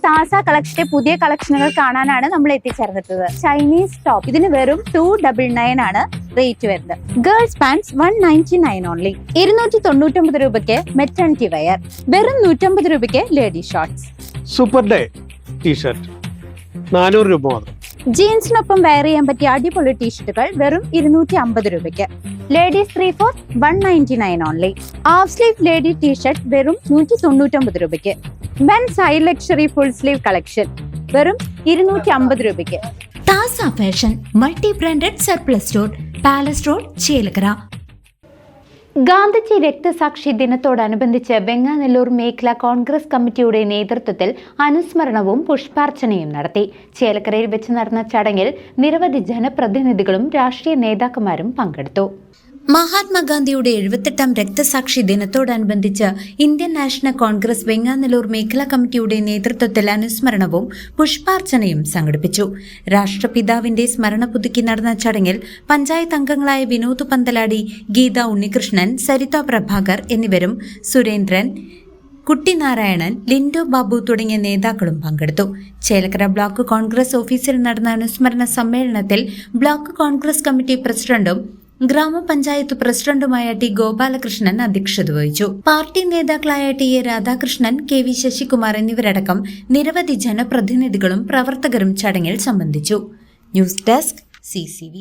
താസ കളക്ഷന്റെ പുതിയ കളക്ഷനുകൾ കാണാനാണ് നമ്മൾ എത്തിച്ചേർന്നിട്ടുള്ളത്. ചൈനീസ് ടോപ്പ് ഇതിന് വെറും 299 ആണ് റേറ്റ് വരുന്നത്. Girls pants 199 only. 299 രൂപയ്ക്ക് മെറ്റേണിറ്റി വെയർ, വെറും 150 രൂപയ്ക്ക് lady shorts. Super day T-shirt 400 രൂപ മാത്രം. ജീൻസിനൊപ്പം വെയർ ചെയ്യാൻ പറ്റിയ അടിപൊളി ടീഷർട്ടുകൾ വെറും 250 രൂപയ്ക്ക്. Ladies 3/4 199 only. Half sleeve lady t shirt വെറും 199 രൂപയ്ക്ക്. Men's high luxury full sleeve collection വെറും 250 രൂപയ്ക്ക്. Thasa fashion multi branded surplus store, Palace Road, Chelakkara. Gandhiji രക്തസാക്ഷി ദിനത്തോടനുബന്ധിച്ച് വെങ്ങാനല്ലൂർ മേഖല കോൺഗ്രസ് കമ്മിറ്റിയുടെ നേതൃത്വത്തിൽ അനുസ്മരണവും പുഷ്പാർച്ചനയും നടത്തി. ചേലക്കരയിൽ വെച്ച് നടന്ന ചടങ്ങിൽ നിരവധി ജനപ്രതിനിധികളും രാഷ്ട്രീയ നേതാക്കന്മാരും പങ്കെടുത്തു. മഹാത്മാഗാന്ധിയുടെ 78ാം രക്തസാക്ഷി ദിനത്തോടനുബന്ധിച്ച് ഇന്ത്യൻ നാഷണൽ കോൺഗ്രസ് വെങ്ങാനല്ലൂർ മേഖലാ കമ്മിറ്റിയുടെ നേതൃത്വത്തിൽ അനുസ്മരണവും പുഷ്പാർച്ചനയും സംഘടിപ്പിച്ചു. രാഷ്ട്രപിതാവിന്റെ സ്മരണ പുതുക്കി നടന്ന ചടങ്ങിൽ പഞ്ചായത്ത് അംഗങ്ങളായ വിനോദ് പന്തലാടി, ഗീത ഉണ്ണികൃഷ്ണൻ, സരിത പ്രഭാകർ എന്നിവരും സുരേന്ദ്രൻ, കുട്ടിനാരായണൻ, ലിൻഡോ ബാബു തുടങ്ങിയ നേതാക്കളും പങ്കെടുത്തു. ചേലക്കര ബ്ലോക്ക് കോൺഗ്രസ് ഓഫീസിൽ നടന്ന അനുസ്മരണ സമ്മേളനത്തിൽ ബ്ലോക്ക് കോൺഗ്രസ് കമ്മിറ്റി പ്രസിഡന്റും ഗ്രാമപഞ്ചായത്ത് പ്രസിഡന്റുമായ ടി ഗോപാലകൃഷ്ണൻ അധ്യക്ഷത വഹിച്ചു. പാർട്ടി നേതാക്കളായ T A Radhakrishnan, K V Sasikumar എന്നിവരടക്കം നിരവധി ജനപ്രതിനിധികളും പ്രവർത്തകരും ചടങ്ങിൽ സംബന്ധിച്ചു. News desk CCV.